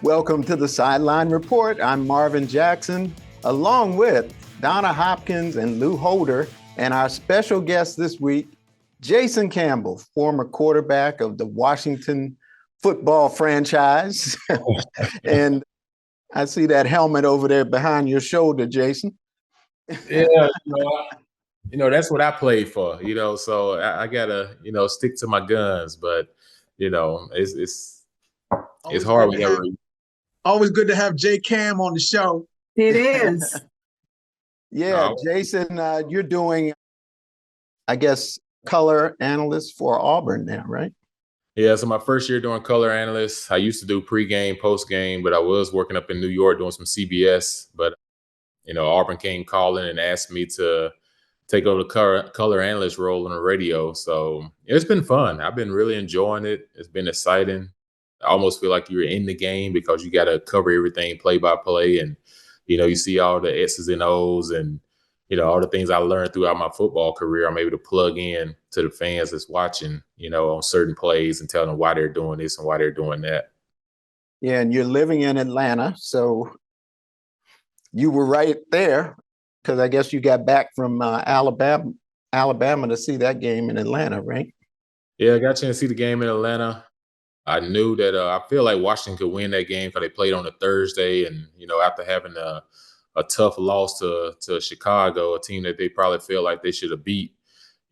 Welcome to the Sideline Report. I'm Marvin Jackson, along with Donna Hopkins and Lou Holder, and our special guest this week, Jason Campbell, former quarterback of the Washington football franchise. And I see that helmet over there behind your shoulder, Jason. Yeah, that's what I played for, so I gotta, stick to my guns, but it's hard whenever. Always good to have J Cam on the show. It is. Yeah, Jason, you're doing, I guess, color analyst for Auburn now, right? Yeah, so my first year doing color analyst. I used to do pregame, postgame, but I was working up in New York doing some CBS. But, Auburn came calling and asked me to take over the color analyst role on the radio. So it's been fun. I've been really enjoying it. It's been exciting. I almost feel like you're in the game because you got to cover everything play by play. And, you see all the S's and O's and, all the things I learned throughout my football career. I'm able to plug in to the fans that's watching, on certain plays and tell them why they're doing this and why they're doing that. Yeah, and you're living in Atlanta. So you were right there because I guess you got back from Alabama to see that game in Atlanta, right? Yeah, I got a chance to see the game in Atlanta. I knew that I feel like Washington could win that game because they played on a Thursday. And, after having a tough loss to Chicago, a team that they probably feel like they should have beat,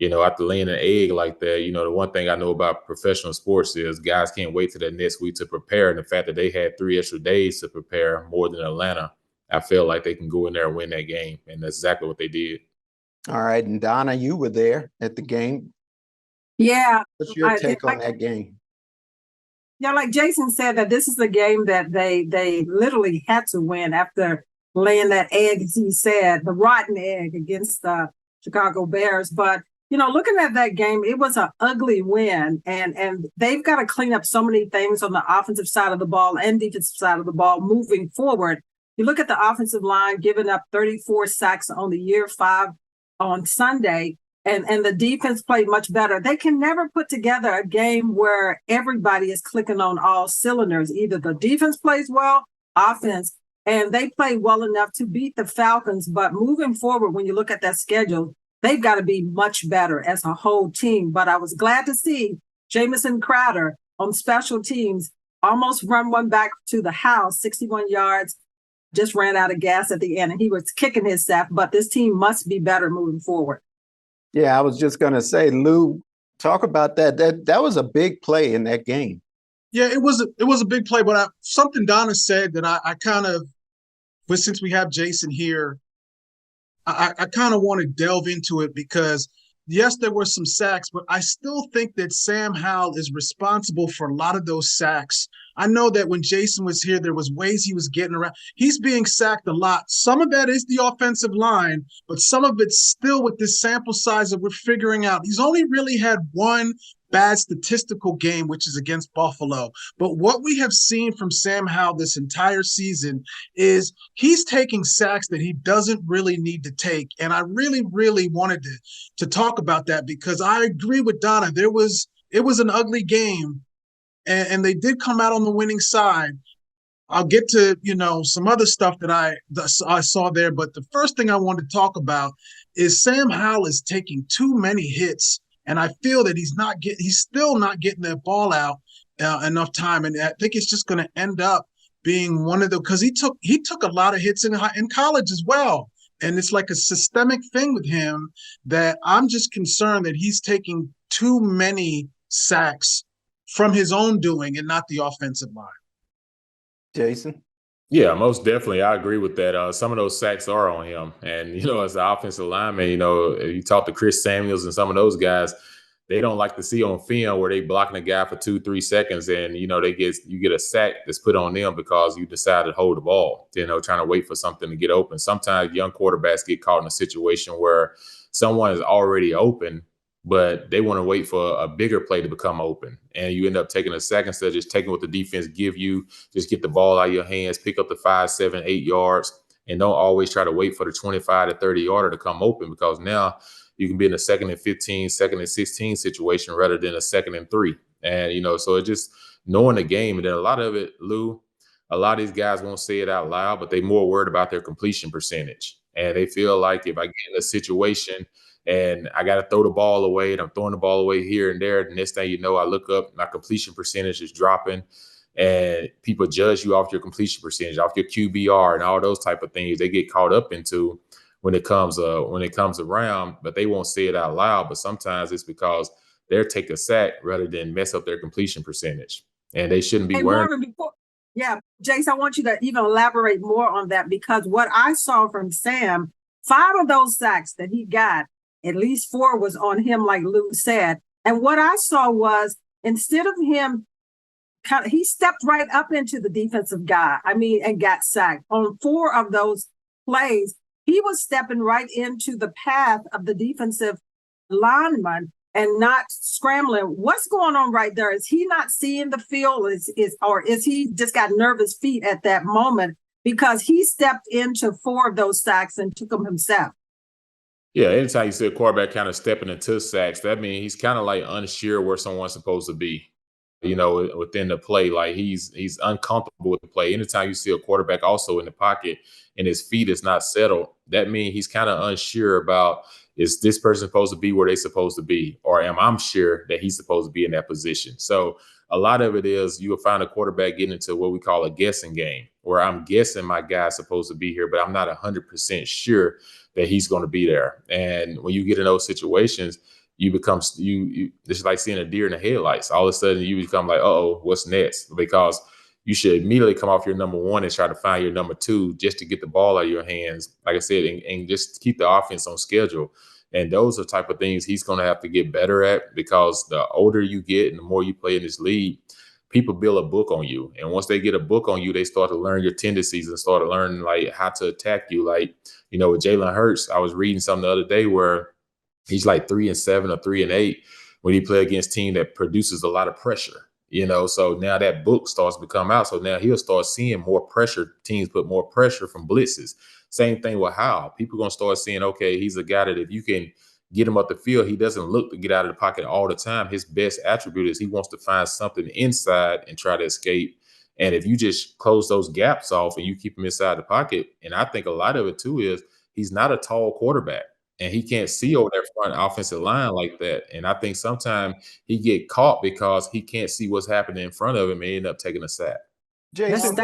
after laying an egg like that, the one thing I know about professional sports is guys can't wait till that next week to prepare. And the fact that they had 3 extra days to prepare more than Atlanta, I feel like they can go in there and win that game. And that's exactly what they did. All right. And Donna, you were there at the game. Yeah. What's your take on that game? Yeah, like Jason said, that this is a game that they literally had to win after laying that egg, as he said, the rotten egg against the Chicago Bears. But, looking at that game, it was an ugly win. And they've got to clean up so many things on the offensive side of the ball and defensive side of the ball moving forward. You look at the offensive line, giving up 34 sacks on the year 5 on Sunday. And the defense played much better. They can never put together a game where everybody is clicking on all cylinders. Either the defense plays well, offense, and they play well enough to beat the Falcons. But moving forward, when you look at that schedule, they've got to be much better as a whole team. But I was glad to see Jamison Crowder on special teams almost run one back to the house, 61 yards, just ran out of gas at the end, and he was kicking himself. But this team must be better moving forward. Yeah, I was just going to say, Lou, talk about that. That was a big play in that game. Yeah, it was a big play. But something Donna said that I kind of, but since we have Jason here, I kind of want to delve into it because, yes, there were some sacks, but I still think that Sam Howell is responsible for a lot of those sacks. I know that when Jason was here, there was ways he was getting around. He's being sacked a lot. Some of that is the offensive line, but some of it's still with this sample size that we're figuring out. He's only really had one bad statistical game, which is against Buffalo. But what we have seen from Sam Howell this entire season is he's taking sacks that he doesn't really need to take. And I really, really wanted to talk about that because I agree with Donna. It was an ugly game. And they did come out on the winning side. I'll get to, some other stuff that I saw there. But the first thing I want to talk about is Sam Howell is taking too many hits. And I feel that he's still not getting that ball out enough time. And I think it's just going to end up being one of the, because he took a lot of hits in college as well. And it's like a systemic thing with him that I'm just concerned that he's taking too many sacks from his own doing and not the offensive line. Jason? Yeah, most definitely. I agree with that. Some of those sacks are on him. And, as an offensive lineman, you talk to Chris Samuels and some of those guys, they don't like to see on film where they blocking a guy for 2-3 seconds and, you get a sack that's put on them because you decided to hold the ball, trying to wait for something to get open. Sometimes young quarterbacks get caught in a situation where someone is already open, but they want to wait for a bigger play to become open. And you end up taking a sack instead of just taking what the defense give you, just get the ball out of your hands, pick up the 5, 7, 8 yards, and don't always try to wait for the 25 to 30 yarder to come open because now you can be in a 2nd and 15, 2nd and 16 situation rather than a 2nd and 3. And, so it's just knowing the game. And then a lot of it, Lou, a lot of these guys won't say it out loud, but they're more worried about their completion percentage. And they feel like if I get in a situation and I got to throw the ball away and I'm throwing the ball away here and there, the next thing you know, I look up, my completion percentage is dropping, and people judge you off your completion percentage, off your QBR and all those type of things they get caught up into when it comes around, but they won't say it out loud. But sometimes it's because they're take a sack rather than mess up their completion percentage. And they shouldn't be Hey, worrying. Marvin, Jace, I want you to even elaborate more on that, because what I saw from Sam, 5 of those sacks that he got, at least 4 was on him, like Lou said. And what I saw was, instead of him, he stepped right up into the defensive guy, and got sacked. On 4 of those plays, he was stepping right into the path of the defensive lineman and not scrambling. What's going on right there? Is he not seeing the field? Or is he just got nervous feet at that moment because he stepped into 4 of those sacks and took them himself? Yeah, anytime you see a quarterback kind of stepping into sacks, that means he's kind of like unsure where someone's supposed to be, within the play. Like he's uncomfortable with the play. Anytime you see a quarterback also in the pocket and his feet is not settled, that means he's kind of unsure about, is this person supposed to be where they're supposed to be? Or am I sure that he's supposed to be in that position? So a lot of it is you will find a quarterback getting into what we call a guessing game, where I'm guessing my guy's supposed to be here, but I'm not 100% sure that he's going to be there. And when you get in those situations, you become it's like seeing a deer in the headlights. All of a sudden you become like, uh-oh, what's next? Because you should immediately come off your number 1 and try to find your number 2 just to get the ball out of your hands, like I said, and just keep the offense on schedule. And those are the type of things he's going to have to get better at, because the older you get and the more you play in this league, people build a book on you. And once they get a book on you, they start to learn your tendencies and start to learn like how to attack you. Like, with Jalen Hurts, I was reading something the other day where he's like 3-7 or 3-8 when he play against team that produces a lot of pressure. So now that book starts to come out. So now he'll start seeing more pressure. Teams put more pressure from blitzes. Same thing with Howell. People are going to start seeing, okay, he's a guy that if you can get him up the field, he doesn't look to get out of the pocket all the time. His best attribute is he wants to find something inside and try to escape. And if you just close those gaps off and you keep him inside the pocket, and I think a lot of it too is he's not a tall quarterback. And he can't see over that front offensive line like that. And I think sometimes he get caught because he can't see what's happening in front of him and end up taking a sack. Jason,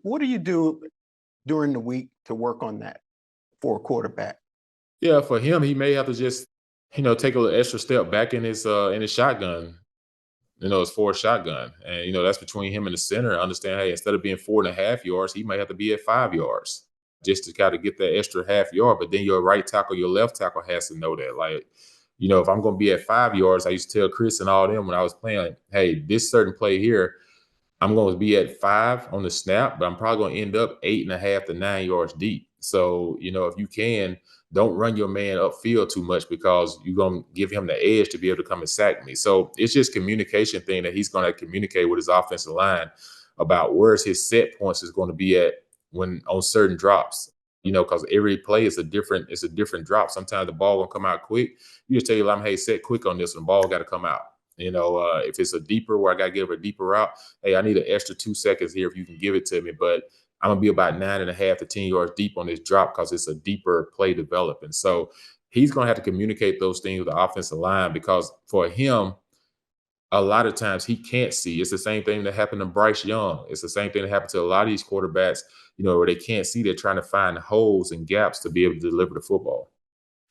what do you do during the week to work on that for a quarterback? Yeah, for him, he may have to just, take a little extra step back in his shotgun. His 4 shotgun. And, that's between him and the center. Understand, hey, instead of being 4.5 yards, he might have to be at 5 yards, just to kind of get that extra half yard. But then your right tackle, your left tackle has to know that. Like, if I'm going to be at 5 yards, I used to tell Chris and all them when I was playing, hey, this certain play here, I'm going to be at 5 on the snap, but I'm probably going to end up 8.5 to 9 yards deep. So, if you can, don't run your man upfield too much, because you're going to give him the edge to be able to come and sack me. So it's just communication thing that he's going to communicate with his offensive line about where's his set points is going to be at when on certain drops, because every play is a different drop. Sometimes the ball will come out quick. You just tell your lineman, hey, set quick on this one. The ball got to come out. If it's a deeper where I got to give a deeper route, hey, I need an extra 2 seconds here if you can give it to me. But I'm going to be about 9.5 to 10 yards deep on this drop because it's a deeper play developing. So he's going to have to communicate those things with the offensive line, because for him, a lot of times he can't see. It's the same thing that happened to Bryce Young. It's the same thing that happened to a lot of these quarterbacks, where they can't see. They're trying to find holes and gaps to be able to deliver the football.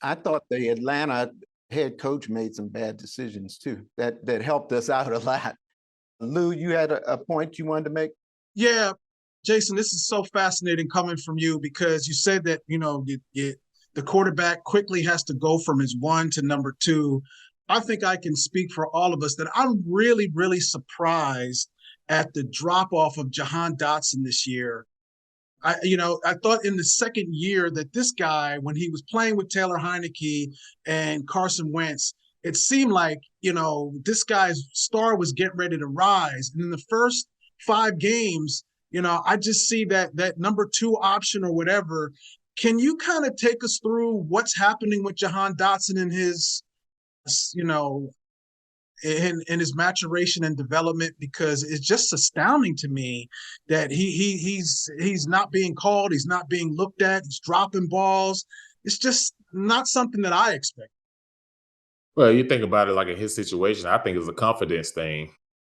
I thought the Atlanta head coach made some bad decisions too. That helped us out a lot. Lou, you had a point you wanted to make? Yeah, Jason, this is so fascinating coming from you, because you said that, the quarterback quickly has to go from his 1 to number 2. I think I can speak for all of us that I'm really, really surprised at the drop-off of Jahan Dotson this year. I thought in the second year that this guy, when he was playing with Taylor Heineke and Carson Wentz, it seemed like, this guy's star was getting ready to rise. And in the first 5 games, I just see that number 2 option or whatever. Can you kind of take us through what's happening with Jahan Dotson and his in his maturation and development, because it's just astounding to me that he's not being called, he's not being looked at, he's dropping balls. It's just not something that I expect. Well, you think about it like in his situation, I think it's a confidence thing,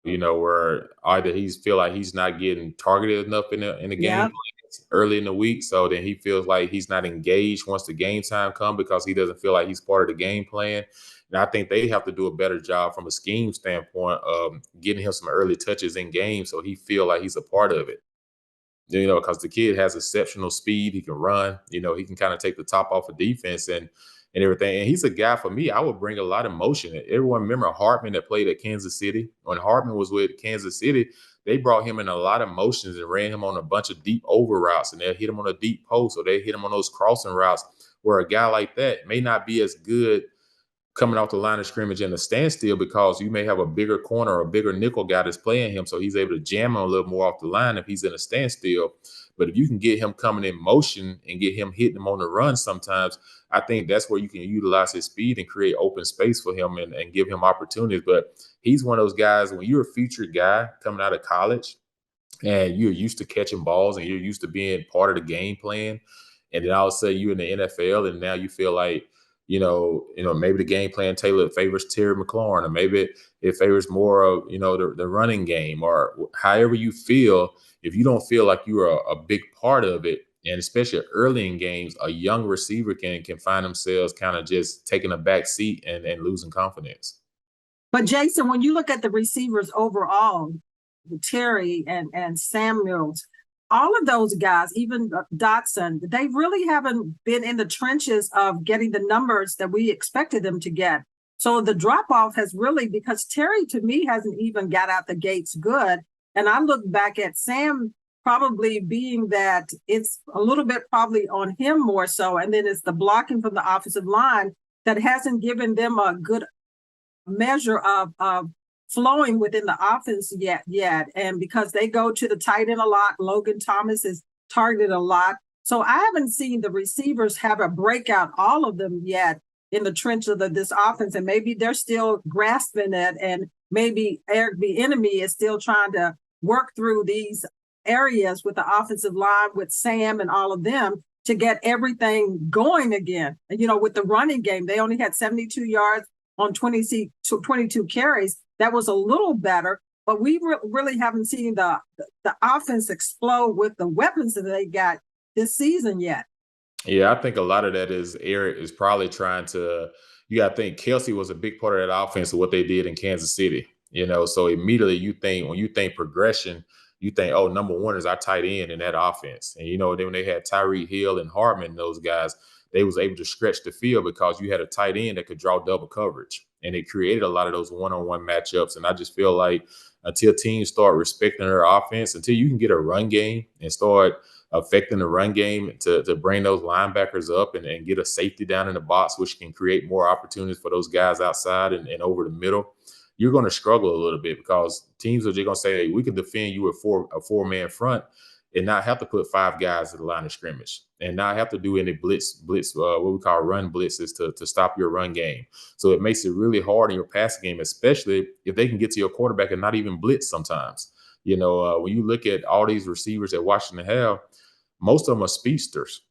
where either he's feel like he's not getting targeted enough in the game Yeah. plans early in the week. So then he feels like he's not engaged once the game time comes because he doesn't feel like he's part of the game plan. And I think they have to do a better job from a scheme standpoint of getting him some early touches in games so he feel like he's a part of it. Because the kid has exceptional speed. He can run. He can kind of take the top off of defense and everything. And he's a guy for me. I would bring a lot of motion. Everyone remember Hartman that played at Kansas City. When Hartman was with Kansas City, they brought him in a lot of motions and ran him on a bunch of deep over routes, and they'll hit him on a deep post, or they hit him on those crossing routes. Where a guy like that may not be as good coming off the line of scrimmage in a standstill because you may have a bigger corner or a bigger nickel guy that's playing him, so he's able to jam him a little more off the line if he's in a standstill. But if you can get him coming in motion and get him hitting him on the run sometimes, I think that's where you can utilize his speed and create open space for him and give him opportunities. But he's one of those guys, when you're a featured guy coming out of college and you're used to catching balls and you're used to being part of the game plan, and then all of a sudden you're in the NFL and now you feel like, maybe the game plan tailored favors Terry McLaurin, or maybe it favors more of, the running game, or however you feel. If you don't feel like you're a big part of it, and especially early in games, a young receiver can find themselves kind of just taking a back seat and losing confidence. But Jason, when you look at the receivers overall, Terry and Samuels, all of those guys, even Dotson, they really haven't been in the trenches of getting the numbers that we expected them to get. So the drop-off has really, because Terry, to me, hasn't even got out the gates good. And I look back at Sam probably being that it's a little bit probably on him more so. And then it's the blocking from the offensive line that hasn't given them a good measure of flowing within the offense yet. And because they go to the tight end a lot, Logan Thomas is targeted a lot. So I haven't seen the receivers have a breakout, all of them yet, in the trenches of this offense. And maybe they're still grasping it. And maybe Eric Bieniemy is still trying to work through these areas with the offensive line, with Sam and all of them, to get everything going again. And, with the running game, they only had 72 yards on 22 carries. That was a little better, but we really haven't seen the offense explode with the weapons that they got this season yet. Yeah, I think a lot of that is Eric is probably trying to, you got to think Kelsey was a big part of that offense of what they did in Kansas City, so immediately when you think progression, you think, oh, number one is our tight end in that offense. And, then when they had Tyreek Hill and Hartman, those guys, they was able to stretch the field because you had a tight end that could draw double coverage. And it created a lot of those one-on-one matchups. And I just feel like until teams start respecting their offense, until you can get a run game and start affecting the run game to bring those linebackers up and get a safety down in the box, which can create more opportunities for those guys outside and over the middle, you're going to struggle a little bit because teams are just going to say, hey, we can defend you with a four-man front and not have to put five guys at the line of scrimmage and not have to do any blitz, what we call run blitzes to stop your run game. So it makes it really hard in your passing game, especially if they can get to your quarterback and not even blitz sometimes. When you look at all these receivers that Washington have, most of them are speedsters.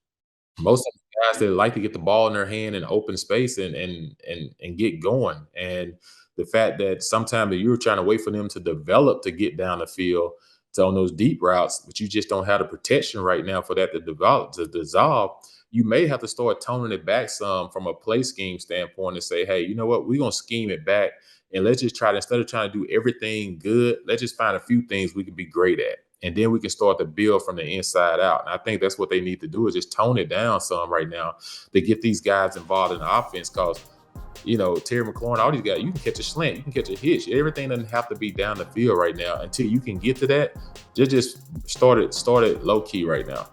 Most of the guys that like to get the ball in their hand in open space and get going. And the fact that sometimes you're trying to wait for them to develop to get down the field on those deep routes, but you just don't have the protection right now for that to develop, to dissolve. You may have to start toning it back some from a play scheme standpoint and say, hey, you know what, we're going to scheme it back and let's just try to, instead of trying to do everything good, let's just find a few things we can be great at. And then we can start to build from the inside out. And I think that's what they need to do is just tone it down some right now to get these guys involved in the offense because Terry McLaurin, all these guys, you can catch a slant, you can catch a hitch. Everything doesn't have to be down the field right now. Until you can get to that, just start it low key right now.